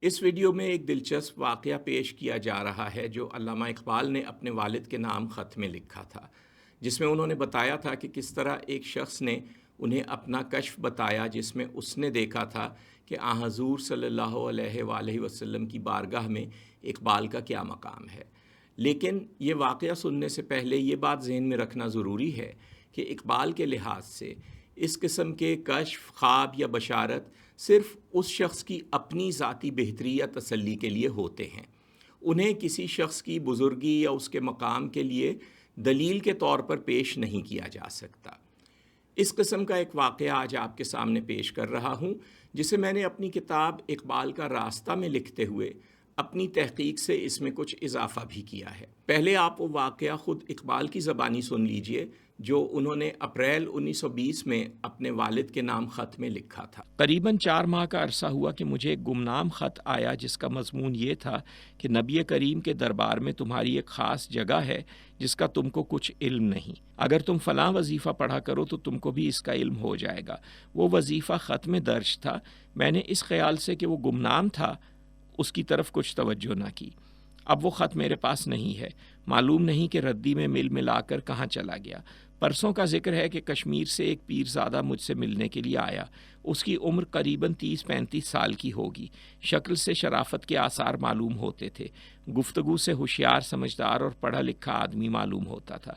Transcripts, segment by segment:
اس video میں ایک دلچسپ واقعہ پیش کیا جا رہا ہے جو علامہ اقبال نے اپنے والد کے نام خط میں لکھا تھا، جس میں انہوں نے بتایا تھا کہ کس طرح ایک شخص نے انہیں اپنا کشف بتایا، جس میں اس نے دیکھا تھا کہ حضور صلی اللہ علیہ وآلہ وسلم کی بارگاہ میں اقبال کا کیا مقام ہے۔ لیکن یہ واقعہ سننے سے پہلے یہ بات ذہن میں رکھنا ضروری ہے کہ اقبال کے لحاظ سے اس قسم کے کشف، خواب یا بشارت صرف اس شخص کی اپنی ذاتی بہتری یا تسلی کے لیے ہوتے ہیں۔ انہیں کسی شخص کی بزرگی یا اس کے مقام کے لیے دلیل کے طور پر پیش نہیں کیا جا سکتا۔ اس قسم کا ایک واقعہ آج آپ کے سامنے پیش کر رہا ہوں، جسے میں نے اپنی کتاب اقبال کا راستہ میں لکھتے ہوئے اپنی تحقیق سے اس میں کچھ اضافہ بھی کیا ہے۔ پہلے آپ وہ واقعہ خود اقبال کی زبانی سن لیجئے جو انہوں نے اپریل 1920 میں اپنے والد کے نام خط میں لکھا تھا۔ قریباً 4 ماہ کا عرصہ ہوا کہ مجھے ایک گمنام خط آیا جس کا مضمون یہ تھا کہ نبی کریم کے دربار میں تمہاری ایک خاص جگہ ہے جس کا تم کو کچھ علم نہیں۔ اگر تم فلاں وظیفہ پڑھا کرو تو تم کو بھی اس کا علم ہو جائے گا۔ وہ وظیفہ خط میں درج تھا۔ میں نے اس خیال سے کہ وہ گمنام تھا اس کی طرف کچھ توجہ نہ کی۔ اب وہ خط میرے پاس نہیں ہے، معلوم نہیں کہ ردی میں مل ملا کر کہاں چلا گیا۔ پرسوں کا ذکر ہے کہ کشمیر سے ایک پیرزادہ مجھ سے ملنے کے لیے آیا۔ اس کی عمر قریباً 30-35 سال کی ہوگی۔ شکل سے شرافت کے آثار معلوم ہوتے تھے۔ گفتگو سے ہوشیار، سمجھدار اور پڑھا لکھا آدمی معلوم ہوتا تھا،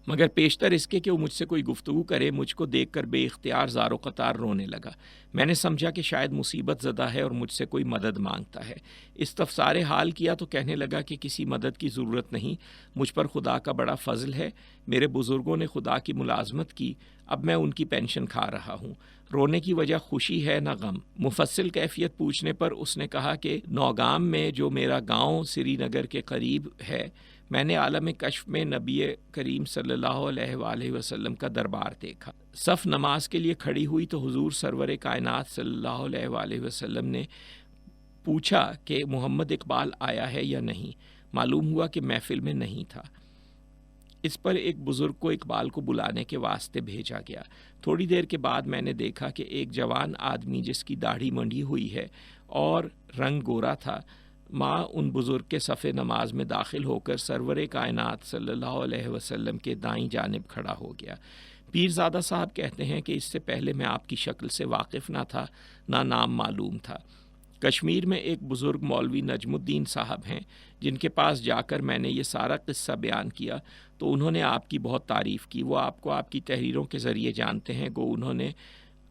مگر پیشتر اس کے کہ وہ مجھ سے کوئی گفتگو کرے، مجھ کو دیکھ کر بے اختیار زار و قطار رونے لگا۔ میں نے سمجھا کہ شاید مصیبت زدہ ہے اور مجھ سے کوئی مدد مانگتا ہے۔ استفسار حال کیا تو کہنے لگا کہ کسی مدد کی ضرورت نہیں، مجھ پر خدا کا بڑا فضل ہے، میرے بزرگوں نے خدا کی ملازمت کی، اب میں ان کی پینشن کھا رہا ہوں۔ رونے کی وجہ خوشی ہے نہ غم۔ مفصل کیفیت پوچھنے پر اس نے کہا کہ نوگام میں جو میرا گاؤں سری نگر کے قریب ہے، میں نے عالم کشف میں نبی کریم صلی اللہ علیہ وآلہ وسلم کا دربار دیکھا۔ صف نماز کے لیے کھڑی ہوئی تو حضور سرور کائنات صلی اللہ علیہ وآلہ وسلم نے پوچھا کہ محمد اقبال آیا ہے یا نہیں۔ معلوم ہوا کہ محفل میں نہیں تھا۔ اس پر ایک بزرگ کو اقبال کو بلانے کے واسطے بھیجا گیا۔ تھوڑی دیر کے بعد میں نے دیکھا کہ ایک جوان آدمی جس کی داڑھی منڈی ہوئی ہے اور رنگ گورا تھا، ماں ان بزرگ کے صف نماز میں داخل ہو کر سرور کائنات صلی اللہ علیہ وسلم کے دائیں جانب کھڑا ہو گیا۔ پیرزادہ صاحب کہتے ہیں کہ اس سے پہلے میں آپ کی شکل سے واقف نہ تھا، نہ نام معلوم تھا۔ کشمیر میں ایک بزرگ مولوی نجم الدین صاحب ہیں جن کے پاس جا کر میں نے یہ سارا قصہ بیان کیا تو انہوں نے آپ کی بہت تعریف کی۔ وہ آپ کو آپ کی تحریروں کے ذریعے جانتے ہیں، گو انہوں نے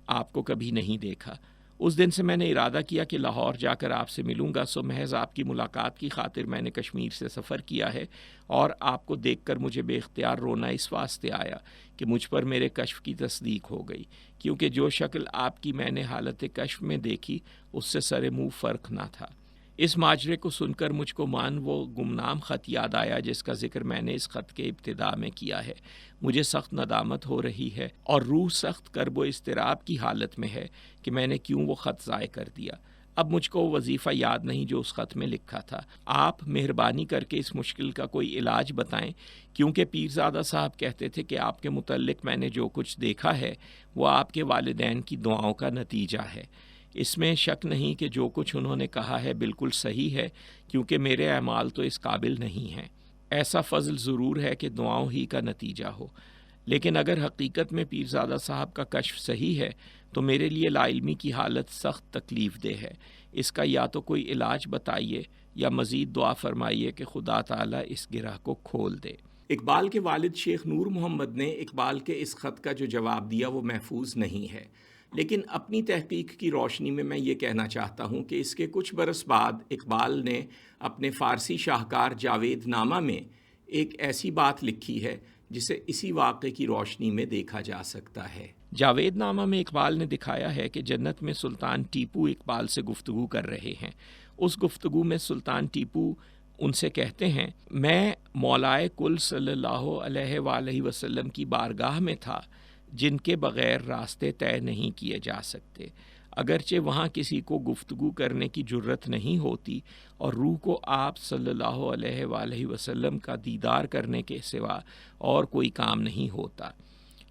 آپ کو کبھی نہیں دیکھا۔ اس دن سے میں نے ارادہ کیا کہ لاہور جا کر آپ سے ملوں گا، سو محض آپ کی ملاقات کی خاطر میں نے کشمیر سے سفر کیا ہے، اور آپ کو دیکھ کر مجھے بے اختیار رونا اس واسطے آیا کہ مجھ پر میرے کشف کی تصدیق ہو گئی، کیونکہ جو شکل آپ کی میں نے حالت کشف میں دیکھی اس سے سر منہ فرق نہ تھا۔ اس ماجرے کو سن کر مجھ کو وہ گمنام خط یاد آیا جس کا ذکر میں نے اس خط کے ابتدا میں کیا ہے۔ مجھے سخت ندامت ہو رہی ہے اور روح سخت کرب و اضطراب کی حالت میں ہے کہ میں نے کیوں وہ خط ضائع کر دیا۔ اب مجھ کو وہ وظیفہ یاد نہیں جو اس خط میں لکھا تھا۔ آپ مہربانی کر کے اس مشکل کا کوئی علاج بتائیں، کیونکہ پیرزادہ صاحب کہتے تھے کہ آپ کے متعلق میں نے جو کچھ دیکھا ہے وہ آپ کے والدین کی دعاؤں کا نتیجہ ہے۔ اس میں شک نہیں کہ جو کچھ انہوں نے کہا ہے بالکل صحیح ہے، کیونکہ میرے اعمال تو اس قابل نہیں ہیں۔ ایسا فضل ضرور ہے کہ دعاؤں ہی کا نتیجہ ہو، لیکن اگر حقیقت میں پیرزادہ صاحب کا کشف صحیح ہے تو میرے لیے لا علمی کی حالت سخت تکلیف دہ ہے۔ اس کا یا تو کوئی علاج بتائیے یا مزید دعا فرمائیے کہ خدا تعالیٰ اس گرہ کو کھول دے۔ اقبال کے والد شیخ نور محمد نے اقبال کے اس خط کا جو جواب دیا وہ محفوظ نہیں ہے، لیکن اپنی تحقیق کی روشنی میں یہ کہنا چاہتا ہوں کہ اس کے کچھ برس بعد اقبال نے اپنے فارسی شاہکار جاوید نامہ میں ایک ایسی بات لکھی ہے جسے اسی واقعے کی روشنی میں دیکھا جا سکتا ہے۔ جاوید نامہ میں اقبال نے دکھایا ہے کہ جنت میں سلطان ٹیپو اقبال سے گفتگو کر رہے ہیں۔ اس گفتگو میں سلطان ٹیپو ان سے کہتے ہیں، میں مولائے کل صلی اللہ علیہ وآلہ وسلم کی بارگاہ میں تھا جن کے بغیر راستے طے نہیں کیے جا سکتے۔ اگرچہ وہاں کسی کو گفتگو کرنے کی جرت نہیں ہوتی اور روح کو آپ صلی اللہ علیہ وآلہ وسلم کا دیدار کرنے کے سوا اور کوئی کام نہیں ہوتا۔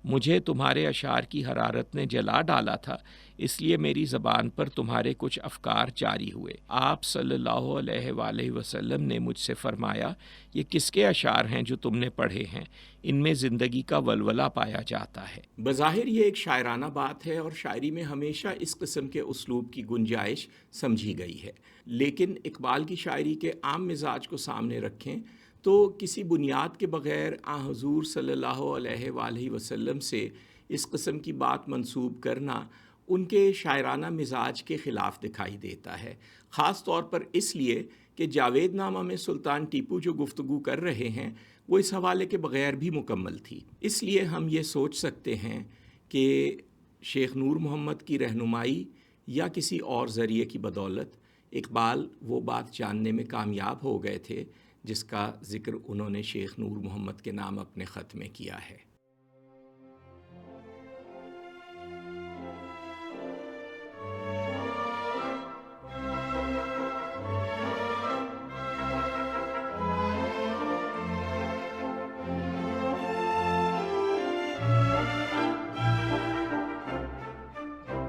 مجھے تمہارے اشعار کی حرارت نے جلا ڈالا تھا، اس لیے میری زبان پر تمہارے کچھ افکار جاری ہوئے۔ آپ صلی اللہ علیہ وآلہ وسلم نے مجھ سے فرمایا، یہ کس کے اشعار ہیں جو تم نے پڑھے ہیں؟ ان میں زندگی کا ولولہ پایا جاتا ہے۔ بظاہر یہ ایک شاعرانہ بات ہے اور شاعری میں ہمیشہ اس قسم کے اسلوب کی گنجائش سمجھی گئی ہے، لیکن اقبال کی شاعری کے عام مزاج کو سامنے رکھیں تو کسی بنیاد کے بغیر حضور صلی اللہ علیہ وآلہ وسلم سے اس قسم کی بات منسوب کرنا ان کے شاعرانہ مزاج کے خلاف دکھائی دیتا ہے، خاص طور پر اس لیے کہ جاوید نامہ میں سلطان ٹیپو جو گفتگو کر رہے ہیں وہ اس حوالے کے بغیر بھی مکمل تھی۔ اس لیے ہم یہ سوچ سکتے ہیں کہ شیخ نور محمد کی رہنمائی یا کسی اور ذریعے کی بدولت اقبال وہ بات جاننے میں کامیاب ہو گئے تھے جس کا ذکر انہوں نے شیخ نور محمد کے نام اپنے خط میں کیا ہے۔